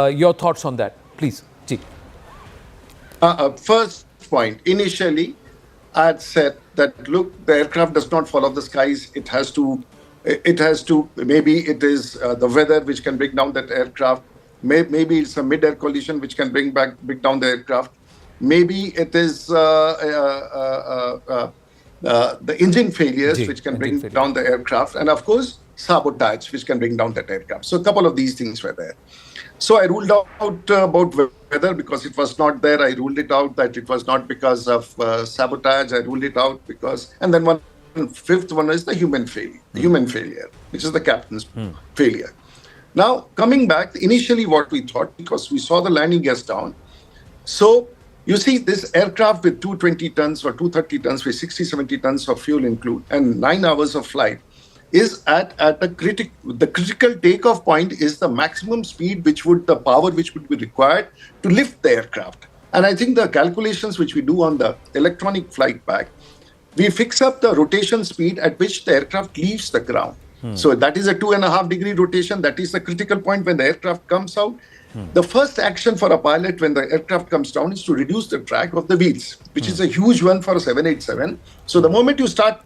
your thoughts on that, please. Ji. First point, initially I had said that, look, the aircraft does not follow the skies. It has to, maybe it is the weather which can bring down that aircraft. Maybe it's a mid-air collision which can bring down the aircraft. Maybe it is the engine failures which can bring down the aircraft. And of course, sabotage which can bring down that aircraft. So a couple of these things were there. So I ruled out about weather because it was not there. I ruled it out that it was not because of sabotage. I ruled it out because, and then fifth one is the human failure, which is the captain's failure. Now, coming back, initially what we thought, because we saw the landing gears down. So you see this aircraft with 220 tons or 230 tons with 60, 70 tons of fuel include and 9 hours of flight. is at a the critical takeoff point is the maximum speed the power which would be required to lift the aircraft. And I think the calculations which we do on the electronic flight pack, we fix up the rotation speed at which the aircraft leaves the ground. So that is a 2.5-degree rotation. That is the critical point when the aircraft comes out. The first action for a pilot when the aircraft comes down is to reduce the drag of the wheels, which is a huge one for a 787. So the moment you start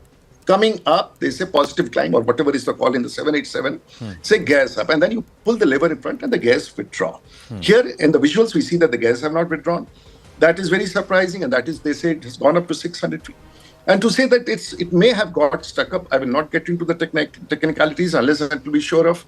coming up, they say positive climb or whatever is the call in the 787, say gas up, and then you pull the lever in front and the gas withdraw. Here in the visuals, we see that the gas have not withdrawn. That is very surprising, and that is, they say it has gone up to 600 feet. And to say that it may have got stuck up, I will not get into the technicalities unless I will be sure of.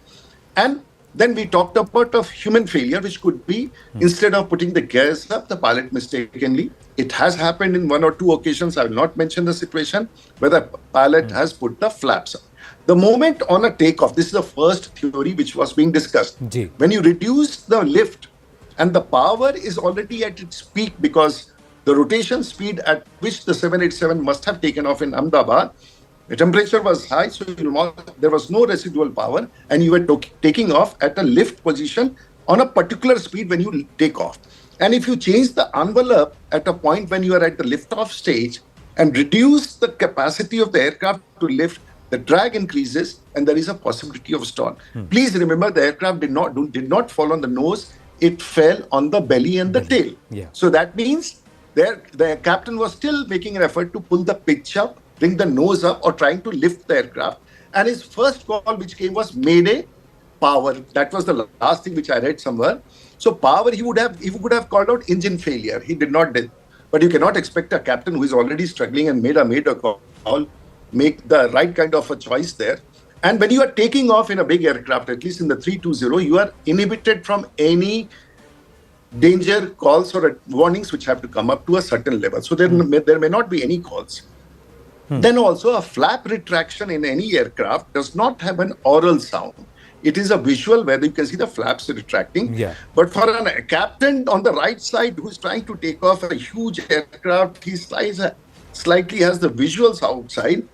And then we talked about of human failure, which could be instead of putting the gas up, the pilot mistakenly. It has happened in 1 or 2 occasions. I will not mention the situation where the pilot has put the flaps up. The moment on a takeoff, this is the first theory which was being discussed. When you reduce the lift and the power is already at its peak because the rotation speed at which the 787 must have taken off in Ahmedabad, the temperature was high, so there was no residual power, and you were taking off at a lift position on a particular speed when you take off. And if you change the envelope at a point when you are at the liftoff stage and reduce the capacity of the aircraft to lift, the drag increases and there is a possibility of stall. Please remember, the aircraft did not fall on the nose, it fell on the belly and the tail. So that means the captain was still making an effort to pull the pitch up, bring the nose up, or trying to lift the aircraft. And his first call which came was Mayday, power. That was the last thing which I read somewhere. So power, he would have called out engine failure. He did not do. But you cannot expect a captain who is already struggling and made a call, make the right kind of a choice there. And when you are taking off in a big aircraft, at least in the 320, you are inhibited from any danger calls or warnings which have to come up to a certain level. So there may not be any calls. Then also a flap retraction in any aircraft does not have an oral sound. It is a visual where you can see the flaps retracting. But for a captain on the right side who is trying to take off a huge aircraft, he slightly has the visuals outside.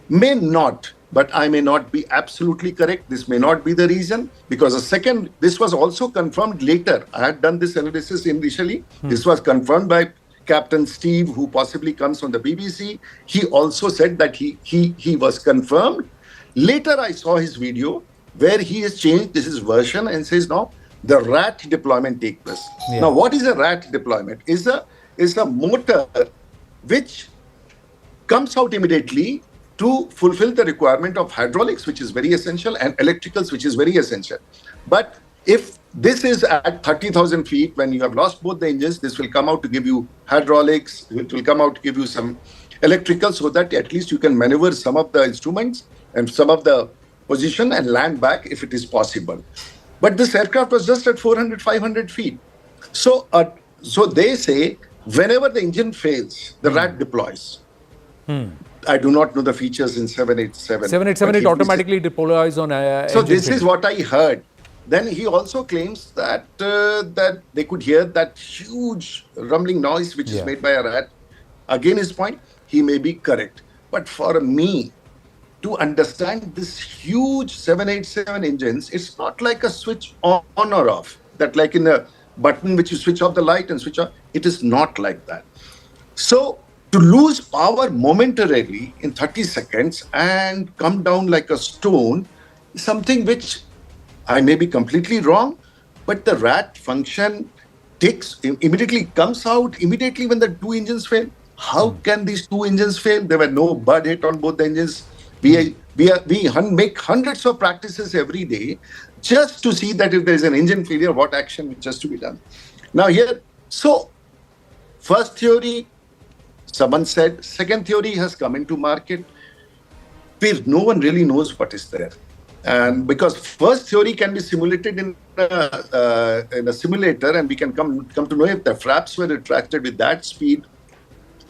May not, but I may not be absolutely correct. This may not be the reason, because this was also confirmed later. I had done this analysis initially. This was confirmed by Captain Steve, who possibly comes from the BBC. He also said that he was confirmed. Later I saw his video where he has changed this is version and says no, the RAT deployment takes place. Now what is a RAT deployment? Is a motor which comes out immediately to fulfill the requirement of hydraulics, which is very essential, and electricals, which is very essential. But if this is at 30,000 feet, when you have lost both the engines, this will come out to give you hydraulics, it will come out to give you some electrical, so that at least you can maneuver some of the instruments and some of the position and land back if it is possible. But this aircraft was just at 400, 500 feet. So they say whenever the engine fails, the RAT deploys. I do not know the features in 787. 787, it automatically deploys on so this is what I heard. Then he also claims that that they could hear that huge rumbling noise which is made by a RAT. Again, his point, he may be correct. But for me, to understand this huge 787 engines, it's not like a switch on or off. That like in a button which you switch off the light and switch on. It is not like that. So to lose power momentarily in 30 seconds and come down like a stone is something which I may be completely wrong, but the RAT function immediately comes out immediately when the two engines fail. How can these two engines fail? There were no bud hit on both the engines. We make hundreds of practices every day just to see that if there is an engine failure, what action is just to be done. Now here, so first theory, someone said, second theory has come into market. No one really knows what is there. And because first theory can be simulated in a simulator, and we can come to know if the flaps were retracted with that speed,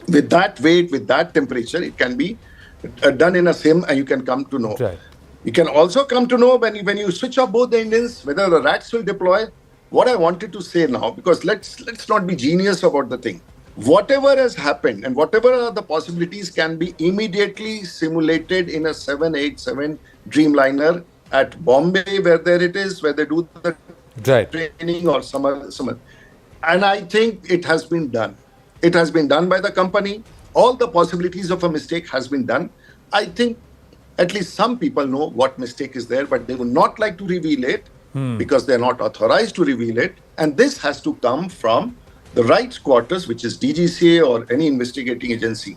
with that weight, with that temperature, it can be done in a sim, and you can come to know. Right. You can also come to know when you switch off both the engines, whether the RATs will deploy. What I wanted to say now, because let's not be genius about the thing. Whatever has happened and whatever are the possibilities can be immediately simulated in a 787 Dreamliner at Bombay, where it is, where they do the Right. training or some other. And I think it has been done. It has been done by the company. All the possibilities of a mistake has been done. I think at least some people know what mistake is there, but they would not like to reveal it because they're not authorized to reveal it. And this has to come from the right quarters, which is DGCA or any investigating agency.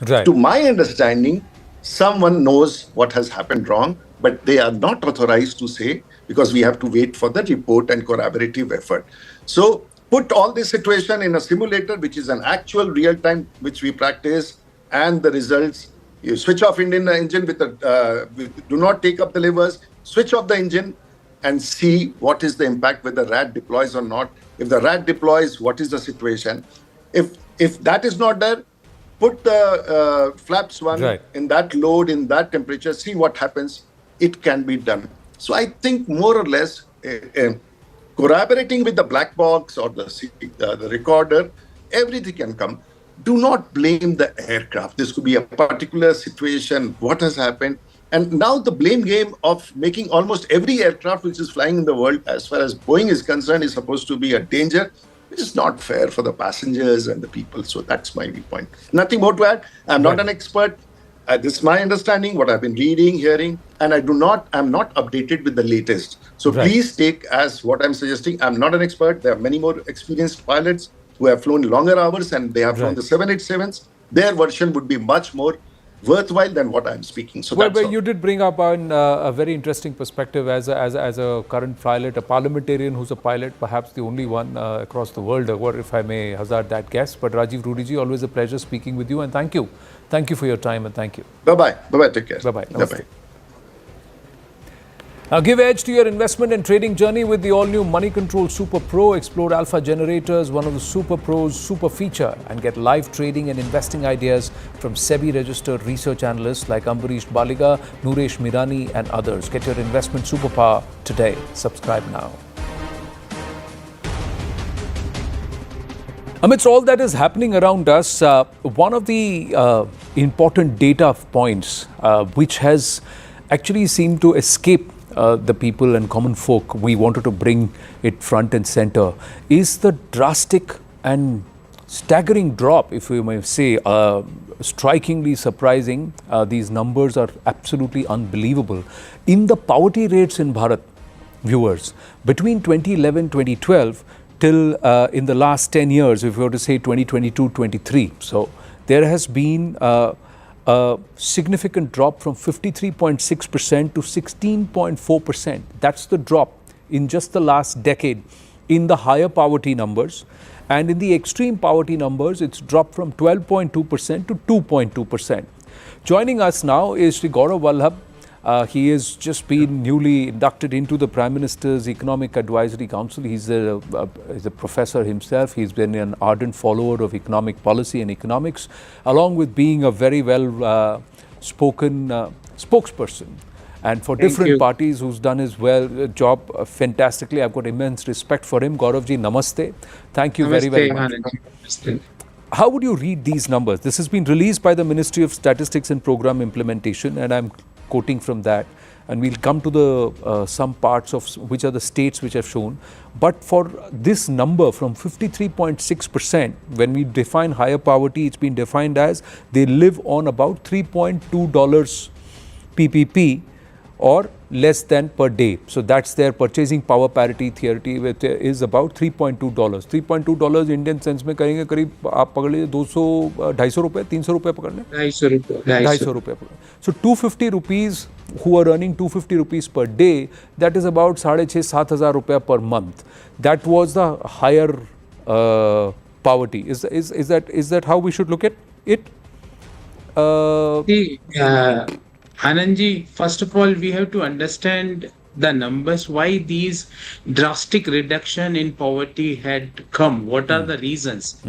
Right. To my understanding, someone knows what has happened wrong, but they are not authorized to say because we have to wait for the report and corroborative effort. So put all this situation in a simulator, which is an actual real time, which we practice, and the results. You switch off Indian engine do not take up the levers, switch off the engine and see what is the impact, whether RAT deploys or not. If the RAT deploys, what is the situation? If that is not there, put the flaps one in that load, in that temperature, see what happens. It can be done. So I think more or less corroborating with the black box or the recorder, everything can come. Do not blame the aircraft. This could be a particular situation, what has happened. And now the blame game of making almost every aircraft which is flying in the world, as far as Boeing is concerned, is supposed to be a danger, which is not fair for the passengers and the people. So that's my viewpoint. Nothing more to add. I'm not an expert. This is my understanding, what I've been reading, hearing, and I'm not updated with the latest. So please take as what I'm suggesting. I'm not an expert. There are many more experienced pilots who have flown longer hours and they have flown the 787s. Their version would be much more worthwhile than what I'm speaking. So well, you did bring up a very interesting perspective as a current pilot, a parliamentarian who's a pilot, perhaps the only one across the world, or if I may hazard that guess. But Rajiv Rudiji, always a pleasure speaking with you, and thank you. Thank you for your time, and thank you. Bye-bye. Bye-bye. Take care. Bye-bye. Bye-bye. Now give edge to your investment and trading journey with the all-new Money Control Super Pro. Explore Alpha Generators, one of the Super Pro's super feature, and get live trading and investing ideas from SEBI-registered research analysts like Ambarish Baliga, Nuresh Mirani, and others. Get your investment superpower today. Subscribe now. Amidst all that is happening around us, one of the important data points which has actually seemed to escape the people and common folk, we wanted to bring it front and center, is the drastic and staggering drop, if we may say, strikingly surprising. These numbers are absolutely unbelievable. In the poverty rates in Bharat, viewers, between 2011-2012 till in the last 10 years, if we were to say 2022-23, so there has been a significant drop from 53.6% to 16.4%. That's the drop in just the last decade in the higher poverty numbers. And in the extreme poverty numbers, it's dropped from 12.2% to 2.2%. Joining us now is Sri Gaurav Vallabh. He has just been newly inducted into the Prime Minister's Economic Advisory Council. He's a professor himself. He's been an ardent follower of economic policy and economics, along with being a very well spoken spokesperson. And for different parties, who's done his job fantastically. I've got immense respect for him. Gauravji, namaste. Thank you very, very much. Namaste. How would you read these numbers? This has been released by the Ministry of Statistics and Program Implementation, and I'm quoting from that, and we'll come to the some parts of which are the states which have shown. But for this number from 53.6%, when we define higher poverty, it's been defined as they live on about $3.2 PPP or less than per day. So that's their purchasing power parity theory, which is about $3.2. $3.2 Indian cents में करेंगे करीब आप पकड़ लीजिए 200-250 रुपए 300 रुपए पकड़ लें 250 रुपए पकड़. So 250 rupees, who are earning 250 rupees per day, that is about 6,500-7,000 rupees per month. That was the higher poverty. Is that how we should look at it? Anandji, first of all, we have to understand the numbers, why these drastic reduction in poverty had come. What are the reasons?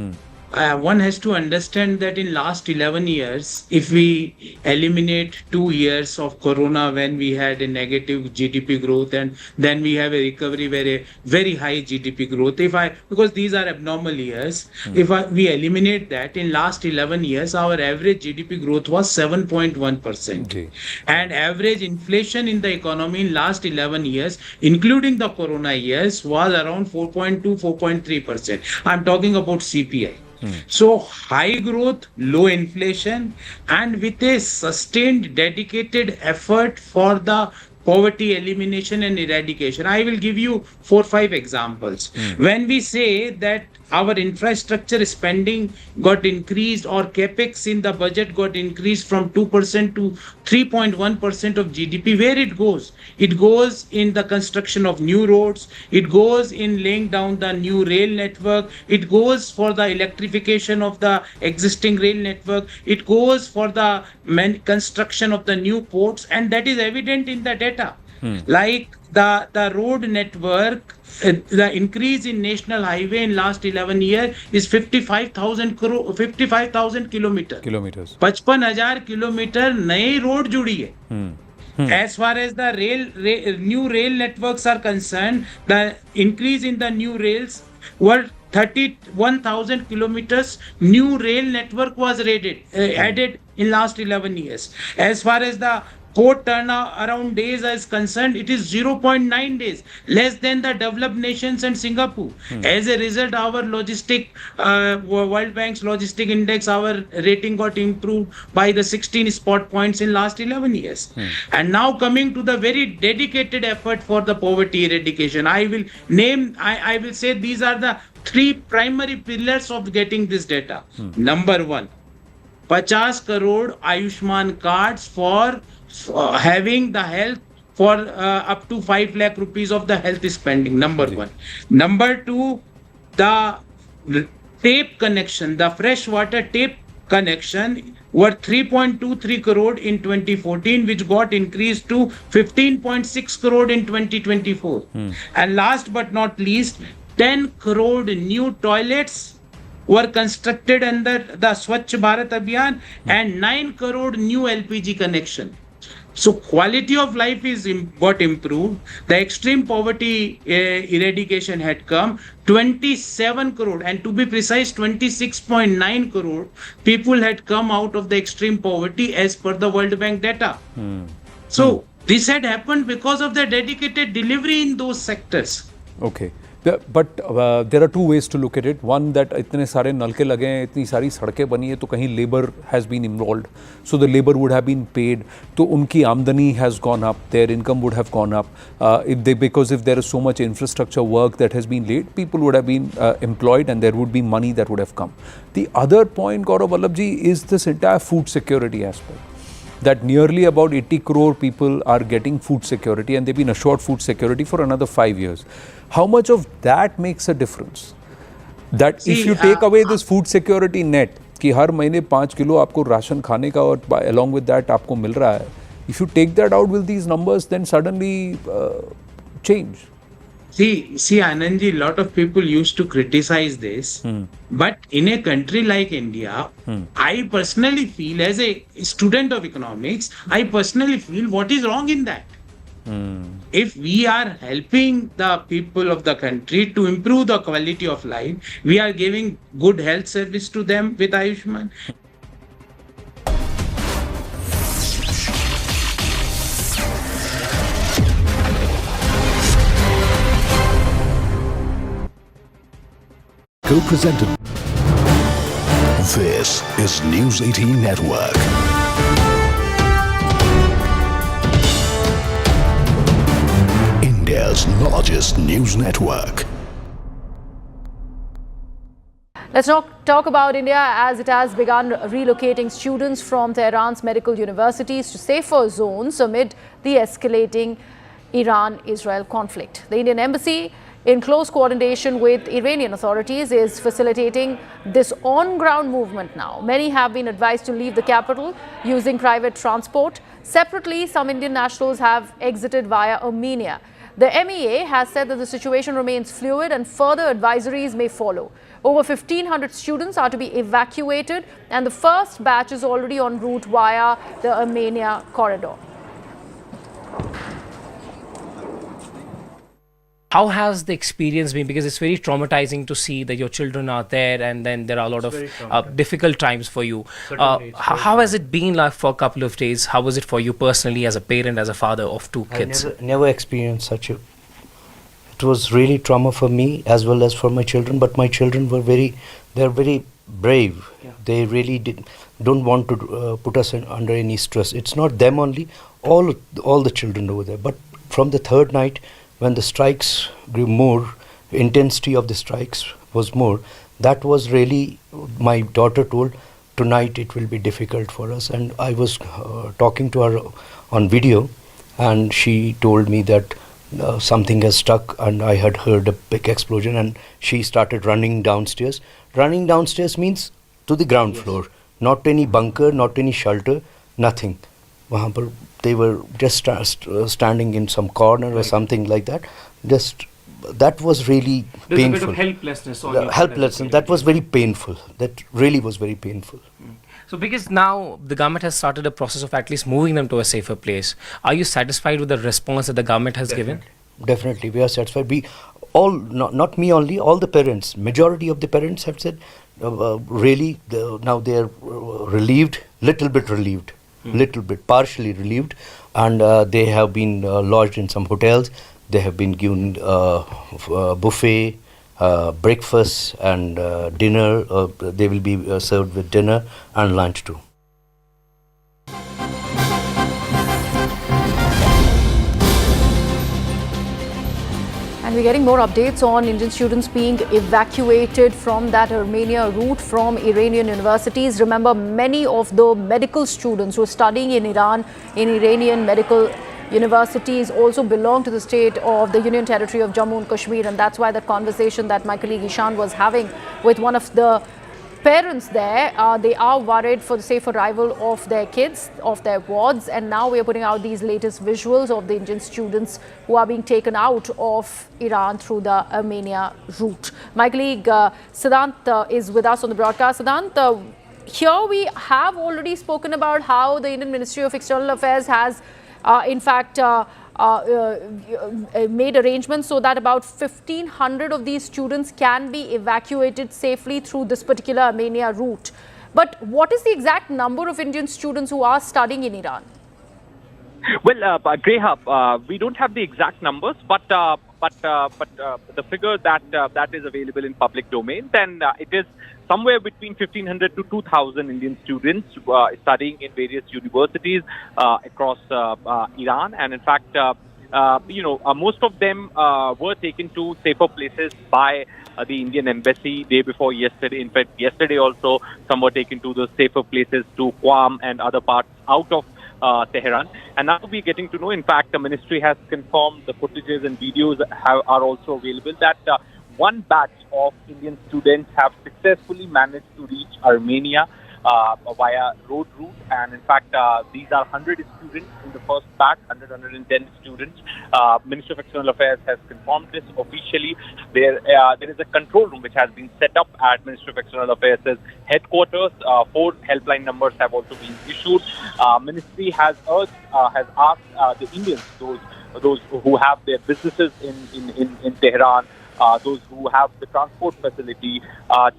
one has to understand that in last 11 years, if we eliminate 2 years of corona when we had a negative GDP growth, and then we have a recovery where a very high GDP growth, because these are abnormal years, we eliminate that, in last 11 years, our average GDP growth was 7.1%. Okay. And average inflation in the economy in last 11 years, including the corona years, was around 4.2, 4.3%. I'm talking about CPI. So high growth, low inflation, and with a sustained, dedicated effort for the poverty elimination and eradication. I will give you 4-5 examples. When we say that our infrastructure spending got increased, or capex in the budget got increased from 2% to 3.1% of GDP, where it goes? It goes in the construction of new roads, it goes in laying down the new rail network, it goes for the electrification of the existing rail network, it goes for the construction of the new ports, and that is evident in the data. Like the road network, the increase in national highway in last 11 years is 55,000 kilometers. 55,000 kilometer नए road जुड़ी है. As far as the new rail networks are concerned, the increase in the new rails were 31,000 kilometers. New rail network was added in last 11 years. As far as the port turnaround days is concerned, it is 0.9 days, less than the developed nations and Singapore. As a result, our World Bank's logistic index, our rating got improved by the 16 spot points in last 11 years. And now coming to the very dedicated effort for the poverty eradication, I will say these are the 3 primary pillars of getting this data. Number 1, 50 crore Ayushman cards for having the health for up to 5 lakh rupees of the health spending. Number 1. Number 2, the tape connection, the fresh water tape connection were 3.23 crore in 2014, which got increased to 15.6 crore in 2024. And last but not least, 10 crore new toilets were constructed under the Swachh Bharat Abhiyan, and 9 crore new LPG connection. So quality of life is got improved. The extreme poverty eradication had come. 27 crore, and to be precise, 26.9 crore people had come out of the extreme poverty as per the World Bank data. So this had happened because of the dedicated delivery in those sectors. Okay. But there are 2 ways to look at it. One, that इतने सारे नलके लगे हैं, इतनी सारी सड़कें बनी है, तो कहीं labor has been involved. So the labor would have been paid. तो उनकी आमदनी has gone up. Their income would have gone up. Because if there is so much infrastructure work that has been laid, people would have been employed, and there would be money that would have come. The other point, Gaurav Vallabhji, is this entire food security aspect. That nearly about 80 crore people are getting food security, and they've been assured food security for another 5 years. How much of that makes a difference? That if you take away this food security net, कि हर महीने 5 kilo आपको ration खाने का और along with that आपको मिल रहा है, if you take that out, will these numbers then suddenly change? See, Anandji, a lot of people used to criticize this, but in a country like India, I personally feel, as a student of economics, I personally feel what is wrong in that. If we are helping the people of the country to improve the quality of life, we are giving good health service to them with Ayushman. Co-presented. This is News 18 Network. India's largest news network. Let's talk about India, as it has begun relocating students from Tehran's medical universities to safer zones amid the escalating Iran-Israel conflict. The Indian embassy, in close coordination with Iranian authorities, is facilitating this on-ground movement now. Many have been advised to leave the capital using private transport. Separately, some Indian nationals have exited via Armenia. The MEA has said that the situation remains fluid and further advisories may follow. Over 1,500 students are to be evacuated, and the first batch is already en route via the Armenia corridor. How has the experience been? Because it's very traumatizing to see that your children are there and then there are a lot of difficult times for you. How has it been like for a couple of days? How was it for you personally as a parent, as a father of two kids? I never experienced such a... It was really trauma for me as well as for my children, but my children were they're very brave. Yeah. They really don't want to put us under any stress. It's not them only, all the children over there. But from the third night, when the strikes grew more, intensity of the strikes was more, that was really, my daughter told, tonight it will be difficult for us. And I was talking to her on video, and she told me that something has stuck, and I had heard a big explosion, and she started running downstairs. Running downstairs means to the ground floor, not any bunker, not any shelter, nothing. They were just standing in some corner or something like that. That was really There's painful. a bit of helplessness. Helplessness. That was very painful. That really was very painful. So because now the government has started a process of at least moving them to a safer place, are you satisfied with the response that the government has given? Definitely, we are satisfied. We all, not me only, all the parents, majority of the parents have said, really, now they are relieved, little bit, partially relieved, and they have been lodged in some hotels. They have been given buffet, breakfast and dinner. They will be served with dinner and lunch too. And we're getting more updates on Indian students being evacuated from that Armenia route from Iranian universities. Remember, many of the medical students who are studying in Iran, in Iranian medical universities, also belong to the state of the Union Territory of Jammu and Kashmir. And that's why that conversation that my colleague Ishan was having with one of the parents there, they are worried for the safe arrival of their kids, of their wards, and now we are putting out these latest visuals of the Indian students who are being taken out of Iran through the Armenia route. My colleague Siddhant is with us on the broadcast. Siddhant, here we have already spoken about how the Indian Ministry of External Affairs has in fact made arrangements so that about 1,500 of these students can be evacuated safely through this particular Armenia route. But what is the exact number of Indian students who are studying in Iran? Well, Graham, we don't have the exact numbers, but the figure that is available in public domain, then it is somewhere between 1,500 to 2,000 Indian students studying in various universities across Iran. And in fact, most of them were taken to safer places by the Indian embassy day before yesterday. In fact, yesterday also, some were taken to the safer places to Qom and other parts out of Tehran. And now we're getting to know, in fact, the ministry has confirmed the footages and videos are also available that one batch of Indian students have successfully managed to reach Armenia via road route. And in fact, these are 100 students in the first batch, 110 students. Ministry of External Affairs has confirmed this officially. There is a control room which has been set up at Ministry of External Affairs' headquarters. 4 helpline numbers have also been issued. Ministry has asked the Indians, those who have their businesses in Tehran, those who have the transport facility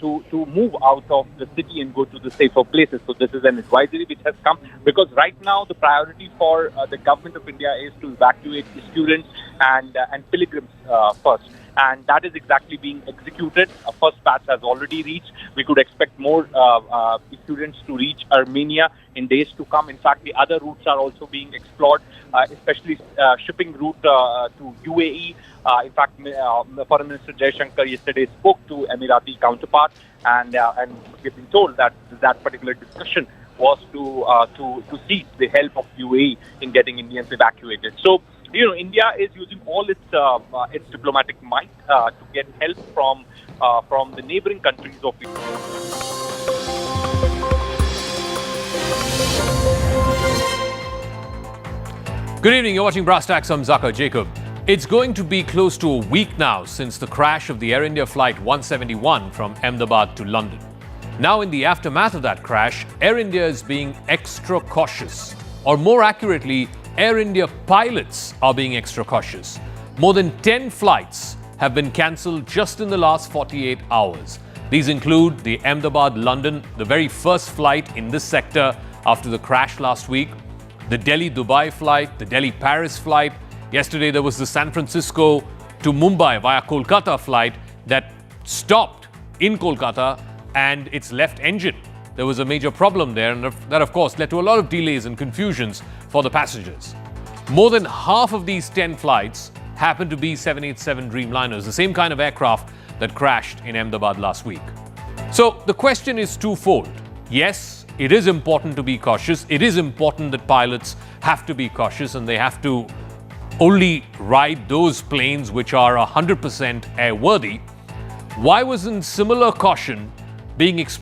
to move out of the city and go to the safer places. So this is an advisory which has come because right now the priority for the government of India is to evacuate the students and pilgrims first. And that is exactly being executed. A first batch has already reached. We could expect more students to reach Armenia in days to come. In fact, the other routes are also being explored, especially shipping route to UAE. In fact, Foreign Minister Jaishankar yesterday spoke to Emirati counterpart, and we've been told that that particular discussion was to seek the help of UAE in getting Indians evacuated. So, India is using all its diplomatic might to get help from the neighboring countries of India. Good evening. You're watching Brass Tacks. I'm Zaka Jacob. It's going to be close to a week now since the crash of the Air India flight 171 from Ahmedabad to London. Now, in the aftermath of that crash, Air India is being extra cautious. Or more accurately, Air India pilots are being extra cautious. More than 10 flights have been cancelled just in the last 48 hours. These include the Ahmedabad-London, the very first flight in this sector after the crash last week, the Delhi-Dubai flight, the Delhi-Paris flight. Yesterday, there was the San Francisco to Mumbai via Kolkata flight that stopped in Kolkata and its left engine. There was a major problem there, and that, of course, led to a lot of delays and confusions for the passengers. More than half of these 10 flights happened to be 787 Dreamliners, the same kind of aircraft that crashed in Ahmedabad last week. So the question is twofold. Yes, it is important to be cautious. It is important that pilots have to be cautious and they have to only ride those planes which are 100% airworthy. Why wasn't similar caution being expressed